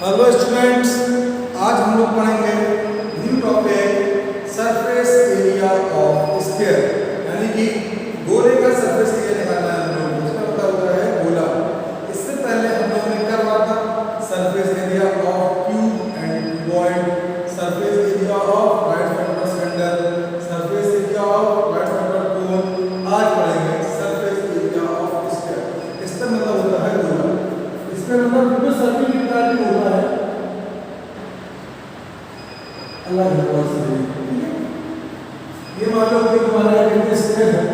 Hello students, आज हम लोग पढ़ेंगे new topic surface area of sphere, यानी कि गोले का सरफेस एरिया निकालना है हम लोग। इसका मतलब होता है गोला। इससे पहले हम लोगों ने क्या पढ़ा था? Surface area of cube and cuboid, surface area of right triangle cylinder, surface area of right triangle cone. आज पढ़ेंगे सरफेस एरिया ऑफ स्फीयर। इसका मतलब होता है गोला। इसका मतलब बिल्कुल सर्किल की तरह ही होता है। अल्लाह की दुआ से ठीक है। ये मान लो कि तुम्हारा एक स्फीयर है,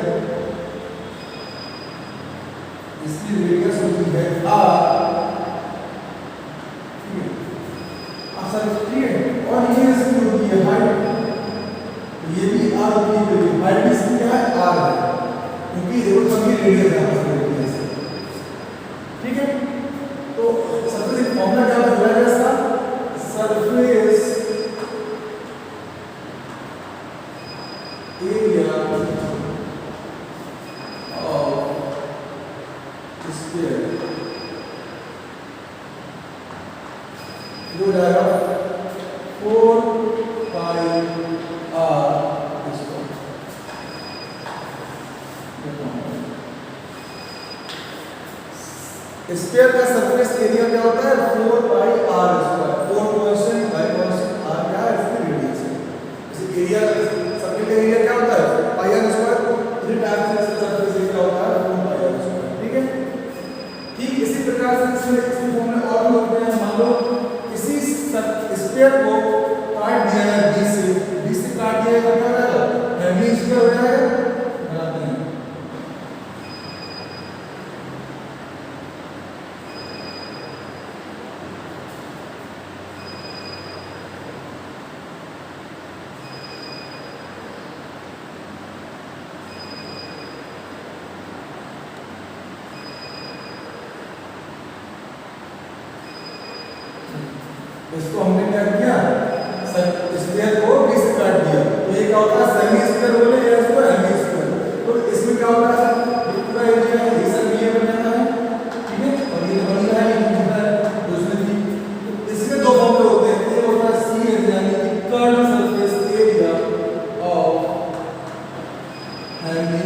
इसकी रेडियस होती है r, ठीक है। आप सब ठीक है। और ये इसकी होती है हाइट, ये भी r होती है। हाइट इसकी क्या है? r है, क्योंकि देखो सब ये रेडियस है आपस में रेडियस, ठीक है। तो सरफेस फॉर्मूला क्या होता है इसका? सरफेस एरिया ऑफ स्फीयर जो जाएगा 4 पाई r स्क्वायर। स्फीयर का सरफेस एरिया क्या होता है? 4 पाई r स्क्वायर। 4 कांस्टेंट, पाई कांस्टेंट, r क्या है? इसकी रेडियस है। इस एरिया सर्किल का एरिया क्या होता है? पाई r स्क्वायर। 3 टाइम्स इसका सरफेस एरिया होता है 4 पाई r स्क्वायर, ठीक है। ठीक इसी प्रकार से इसमें फॉर्मूला और भी होते हैं। मान लो किसी स्फीयर को काट दिया है b से काट दिया है तो क्या हो जाएगा? हेमी स्फीयर हो जाएगा। इसको हमने क्या किया? स्फीयर को b से काट दिया, तो ये क्या होता है? सेमी स्फीयर बोले या इसको हेमी स्फीयर। तो इसमें क्या होता है? ये पूरा एरिया है, ये सब ये बन जाता है, ठीक है। और ये बन रहा है, ये होता है तो इसमें भी। तो इसमें दो फॉर्मूले होते हैं। एक होता है c यानी कि curve surface area of Hemy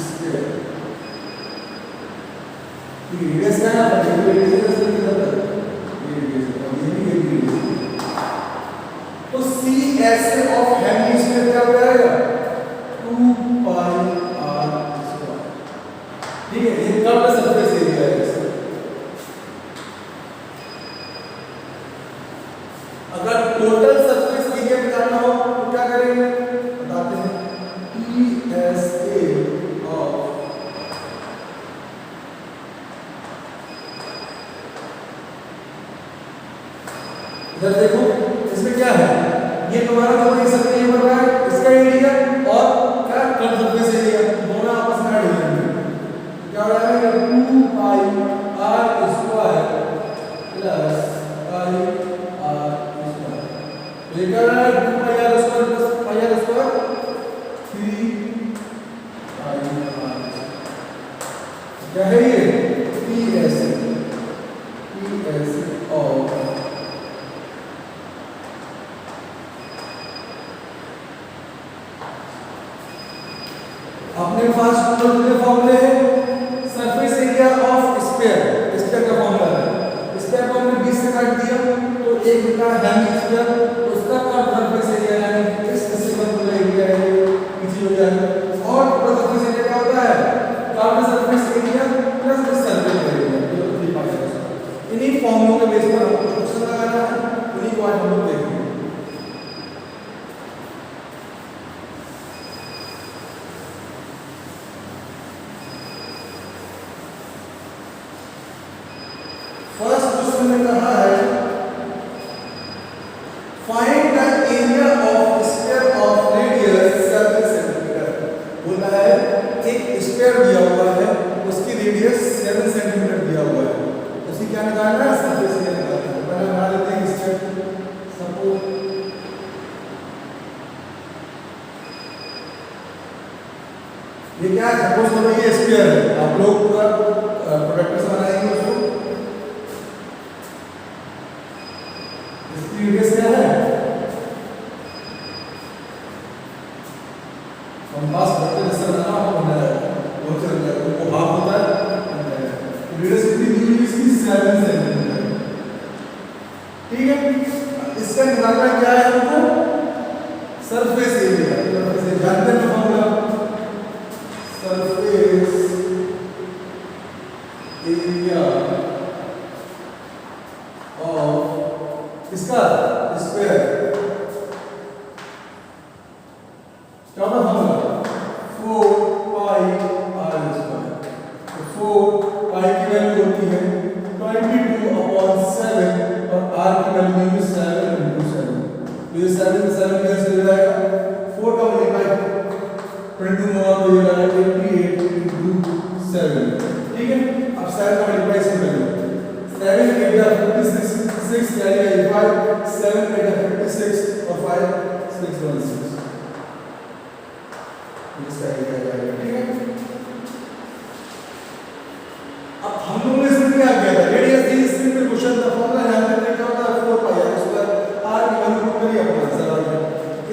sphere. ये रेडियस क्या है? ये रेडियस से कितना है? तो C ऐसे ऑफ हेमी स्फीयर क्या हो जाएगा? 2 पाई r स्क्वायर, ठीक है। ये कर्व सरफेस एरिया है इसका। अगर टोटल सरफेस एरिया निकालना हो तो क्या करेंगे? बताते हैं। PSA ऑफ इधर देखो, इसमें क्या है? ये तुम्हारा जो ये सर्कल ये बन रहा है, इसका एरिया और क्या कर्व सरफेस एरिया दोनों आपस में ऐड हो जाएंगे। क्या हो जाएगा? 2 पाई r स्क्वायर प्लस पाई r स्क्वायर। तो ये क्या हो जाएगा? 2 पाई r स्क्वायर प्लस पाई r स्क्वायर 3 पाई r स्क्वायर। क्या है ये? PSA ऑफ अपने पास टोटल फॉर्मूले है surface area of sphere. Sphere का फॉर्मूला है, स्फीयर को हमने 20 से काट दिया तो एक निकला हेमी स्फीयर, उसका कर्व सरफेस एरिया यानी इस हिस्से का पूरा एरिया है इजी हो जाएगा। और टोटल सरफेस एरिया क्या होता है? कर्व सरफेस एरिया प्लस इस सर्कल एरिया, जो 3 पाई है। इन्हीं फॉर्मूलों के बेस पर हमको क्वेश्चन लगाना है, उन्हीं को आज हम लोग देखेंगे। फर्स्ट क्वेश्चन में कहा है find the area of sphere of radius 7 centimetre. बोला है एक स्फीयर दिया हुआ है, उसकी रेडियस 7 सेंटीमीटर दिया हुआ है, उसी क्या निकालना है? सरफेस एरिया निकालना है। पहले बना लेते हैं स्फीयर। सपोज ये क्या है? सपोज करो ये स्फीयर है, आप लोग पूरा प्रोडक्ट से बनाएंगे उसको। निकालना क्या है हमको? Surface area. जानते हैं फॉर्मूला सरफेस एरिया ऑफ इसका स्क्वायर। क्या होगा फॉर्मूला? 4 पाई आर स्क्वायर। तो 4 पाई की वैल्यू होती है 22/7 और आर की वैल्यू है 7 × 7। तो ये 7 से 7 कैंसिल हो जाएगा। 4 का मल्टीप्लाई 22 में और ये आ जाएगा 88 × 7। ठीक है, अब 7 का मल्टीप्लाई से करेंगे। 7 8 या 56, 6 कैरी है 5, 7 8 या 56 और 5 6 1 6। इसका एरिया आ जाएगा। ठीक है, अब हम लोगों ने इसमें क्या किया था? रेडियस दी सिंपल क्वेश्चन था। फॉर्मूला यहां पे क्या होता है? 4 पाई आर स्क्वायर। आर की वैल्यू पुट करिए अपना आंसर आ गया।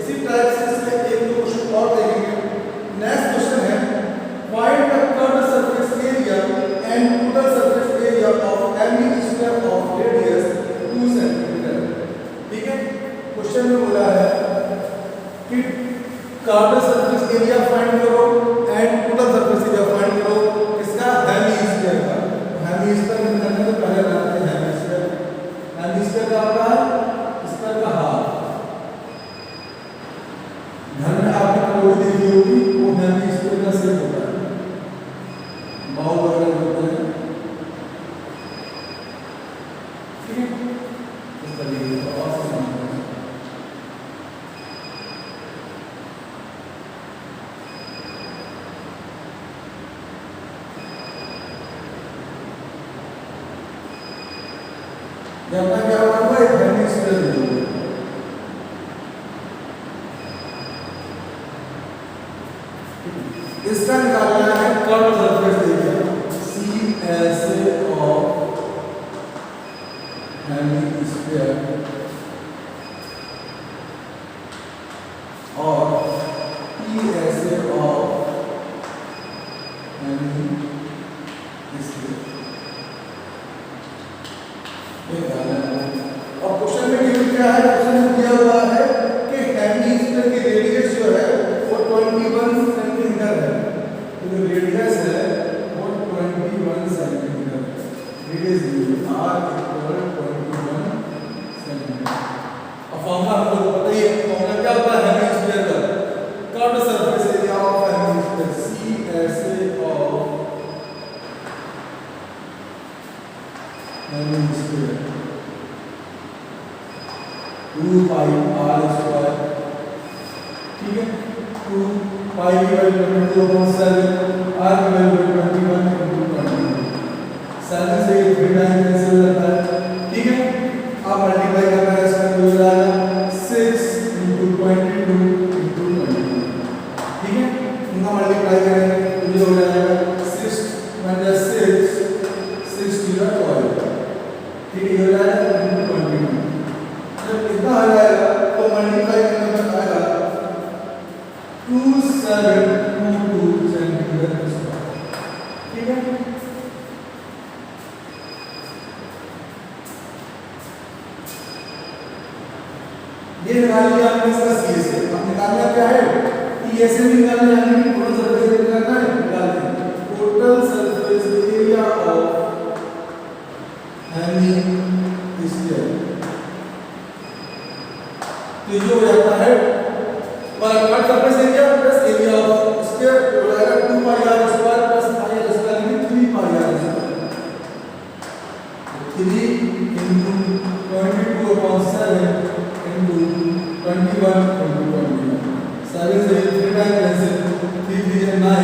इसी टाइप से इसमें एक दो क्वेश्चन और देखेंगे। नेक्स्ट क्वेश्चन है find the curved surface area and total surface area of N E square of radius 2 centimetre. ठीक है, क्वेश्चन में बोला है कि कर्व्ड सरफेस एरिया फाइंड करो and total surface area find करो। इसका हेमी स्क्वायर का हेमी स्क्वायर निकालने से पहले बनाते हैं हेमी स्क्वायर। हेमी स्क्वायर का होता है स्क्वायर का हाफ। घर में आपने करोड़ देखी होगी, वो हेमी स्क्वायर का सेट होता है, बाउल वगैरह होता है। ठीक है, इस तरीके से और से समझना है। जब तक क्या होगा एक हेमी स्क्वायर होगा। इसका निकालना है curved surface area C S of Hemy square और E S of Hemy square. और क्वेश्चन में क्या है? क्वेश्चन में दिया हुआ है कि हेमी स्क्वायर की रेडियस जो है वो 21 सेंटीमीटर है। तो जो रेडियस है वो 21 सेंटीमीटर है। Radius r equal 21 centimetre. अब फॉर्मूला हम लोग को पता ही है। फॉर्मूला क्या होता है हेमी स्क्वायर का? Curved surface area of Hemy square C S of Hemy square 2 pi r square. ठीक है, 2 पाई की वैल्यू 22/7, आर की वैल्यू 21 × 20। 7 से 3 टाइम कैंसिल हो जाता है। ठीक है, अब मल्टीप्लाई करना है, इसका हो जाएगा 6 × 22 × 20। ठीक है, इनका मल्टीप्लाई करेंगे तो ये हो जाएगा 6 × 6 6 × 12। ठीक है, ये हो जाएगा 22। जब कितना आ जाएगा तो मल्टीप्लाई करने पर आएगा 2722 सेंटीमीटर स्क्वायर। ठीक है, ये निकाल लिया आपने इसका सी से। अब निकालना क्या है? टी एस से निकालना है, यानी टोटल सरफेस एरिया निकालना है। निकाल दें total surface area of Hemy square. तो ये हो जाता है पर curved surface area plus area of square हो जाएगा 2 pi r square plus pi r square यानी 3 पाई आर स्क्वायर। 3 × 22/7 × 21 × 21। 7 से 3 टाइम कैंसिल, 3 3 9 ×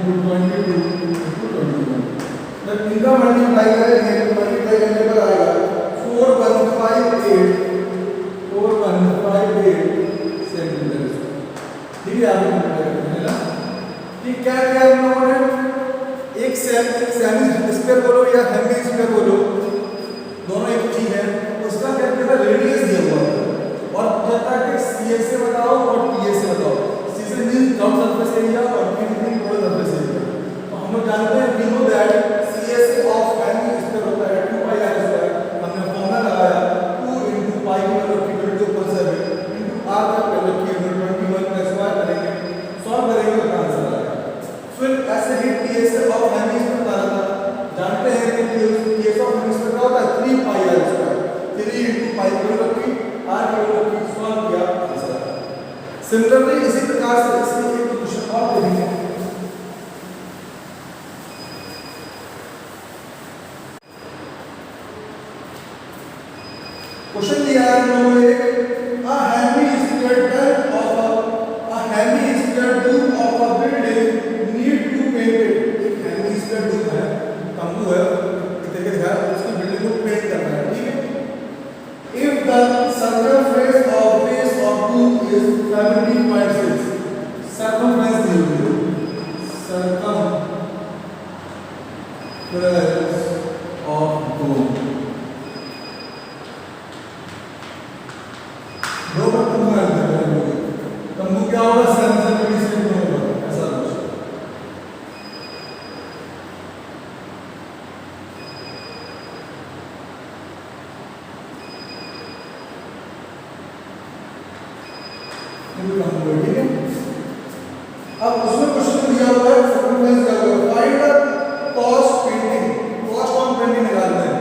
22 × 21। जब इनका मल्टीप्लाई करेंगे तो मल्टीप्लाई करने पर आएगा 4158 सेंटीमीटर। ठीक है, आपको मल्टीप्लाई करना है ना। ठीक, क्या किया हम लोगों ने? एक सेमी स्क्वायर बोलो या हेमी स्क्वायर बोलो, दोनों एक चीज है। उसका क्या किया? रेडियस दिया हुआ है और कहता है कि सी एस से बताओ और टी एस से बताओ। सी से मीन कर्व्ड सरफेस एरिया और टी से मीन टोटल सरफेस एरिया। तो हम लोग जानते हैं we know that C S of Hemy square होता है 2 पाई आर स्क्वायर। हमने फॉर्मूला लगाया 2 × पाई की वैल्यू सिमिलरली इसी प्रकार से इसमें एक क्वेश्चन और देखेंगे। क्वेश्चन दिया है हम लोगों ने a hemisphere tube of a building need to paint it। एक hemisphere tube है, तंबू है, इतने के ध्यान उसकी बिल्डिंग को पेंट करना है, ठीक है। If the circumference of base of tube is 17.6, circumference दी हुई है, circumference of tube दो का तंबू है, तंबू क्या होगा, 7.6 होगा, ऐसा कुछ। ठीक है। अब उसमें क्वेश्चन दिया हुआ है, सर्कमफ्रेंस दिया हुआ है, find the cost painting, cost of painting निकालना है,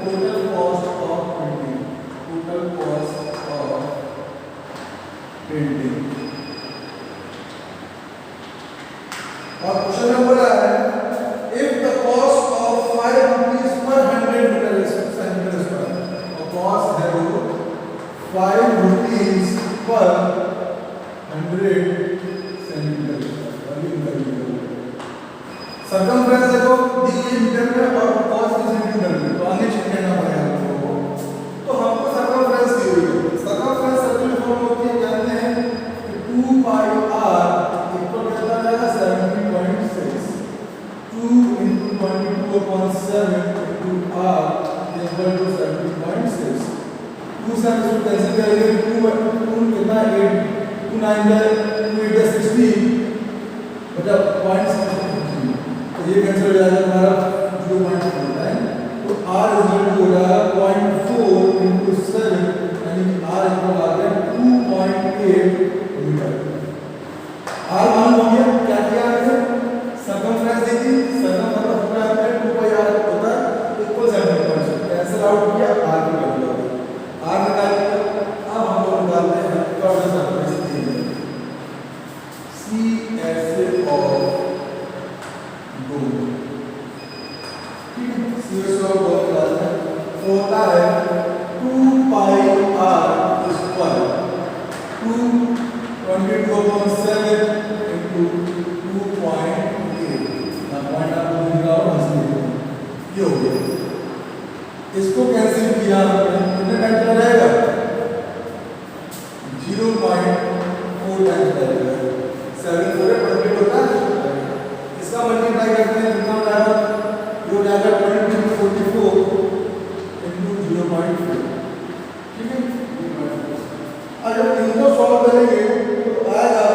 total cost of painting, total cost of painting. और क्वेश्चन नंबर है, if the cost of 5 rupees पर 100 मीटर सेंटीमीटर स्क्वायर, और कॉस्ट है वो 5 रुपीस पर 100 सेंटीमीटर। सर्कमफ्रेंस देखो दी हुई मीटर में और कॉस दी सेंटीमीटर में, तो आगे चिन्ह पड़ेगा हमको। तो हमको सर्कमफ्रेंस दी हुई है, सर्कमफ्रेंस सर्कल फॉर्म होती है, कहते हैं कि 2 पाई r इक्वल कितना आएगा 70.6, 2 into 22/7 into r equal to 70.6। 2 से हम इसको कैंसिल करेंगे, 2 कितना 8, 2 9 2 60 बचा 0.60, तो ये कैंसिल हो जाएगा हमारा 0.49, तो r इक्वल टू हो जाएगा 0.4 into 7, यानी कि r इक्वल आ गया 2.8 मीटर। r मान हो गया, क्या किया हमने, सर्कमफ्रेंस दी थी, सर्कमफ्रेंस पूरा आपने 2 पाई r होता है इक्वल 70.6, कैंसिल आउट किया, r की वैल्यू आ गई, r निकाल लिया। अब हम लोग निकालते हैं कर्व सर्फेस एरिया, CSA और दो, ठीक है, CSA और दो निकालते हैं, तो होता है 2 पाई r स्क्वायर 22/7 into 2.8, ना पॉइंट आपको दिखा और हंसने को ये हो गया। इसको कैंसिल किया हमने, कितने टाइम चला जाएगा, 0.4 टाइम चला जाएगा, 7 4 28 होता है। इसका मल्टीप्लाई करते हैं, कितना हो जाएगा, ये हो जाएगा 20/44 into 0.4, ठीक है। और जब इनको सॉल्व करेंगे तो आएगा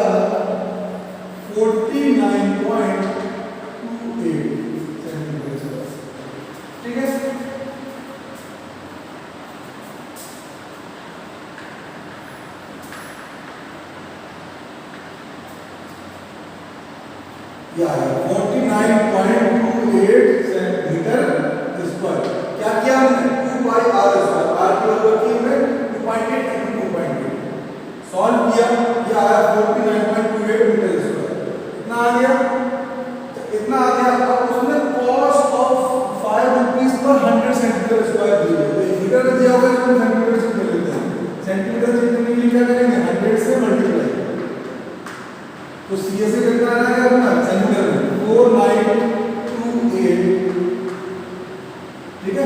49.28 सेंटीमीटर स्क्वायर, ठीक है। या 49.28 सेंटीमीटर स्क्वायर। क्या किया हमने, 2 पाई r स्क्वायर, r की वैल्यू की हमने 2.8 into 2.8 सॉल्व किया, ये आया 49.28 मीटर स्क्वायर। इतना आ गया, इतना आ गया। अब उसने कॉस्ट ऑफ 5 रुपीस पर 100 सेंटीमीटर स्क्वायर दी है, तो मीटर में दिया हुआ है, इसको सेंटीमीटर से ले लेते हैं, सेंटीमीटर से कितने क्या करेंगे, 100 से मल्टीप्लाई, तो CSA कितना आ रहा है अपना सेंटीमीटर में 4928, ठीक है,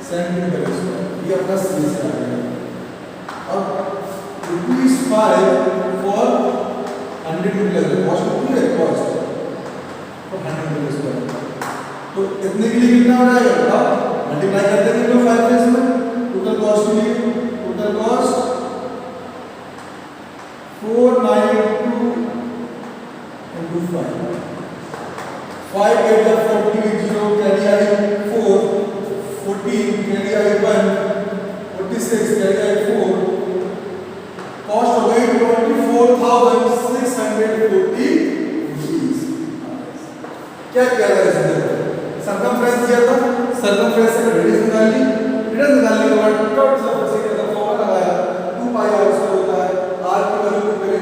सेंटीमीटर स्क्वायर, ये अपना CSA आ गया। अब रुपीस 5 फॉर 100 मीटर, कॉस्ट कितनी है, कॉस्ट तो 100 मीटर स्क्वायर, तो इतने के लिए कितना हो जाएगा, अब मल्टीप्लाई करते हैं तो 5 प्लस में टोटल कॉस्ट के लिए, total cost 492 into 5, 5 8 40 0 carry I 4, 14 carry I 1, 46 carry I 4, cost हो गई 24,640 रुपीस। क्या किया था इसने, सर्कमफ्रेंस दिया था, सर्कमफ्रेंस से रेडियस निकाली, रेडियस निकालने के बाद कट सर्फेस एरिया का फॉर्मूला लगाया, 2 पाई r स्क्वायर होता है, r की वैल्यू को करें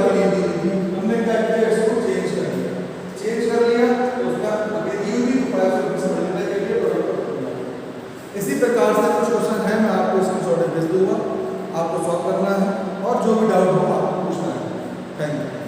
के लिए दी हुई थी, हमने क्या किया, इसको चेंज कर लिया। चेंज कर लिया तो उसका अभी दी हुई थी 5 से मल्टीप्लाई करके प्रोडक्ट कर दिया। इसी प्रकार से कुछ क्वेश्चन है, मैं आपको इसकी शॉर्टेज भेज दूंगा, आपको सॉल्व करना है और जो भी डाउट हो आपको पूछना है। Thank you.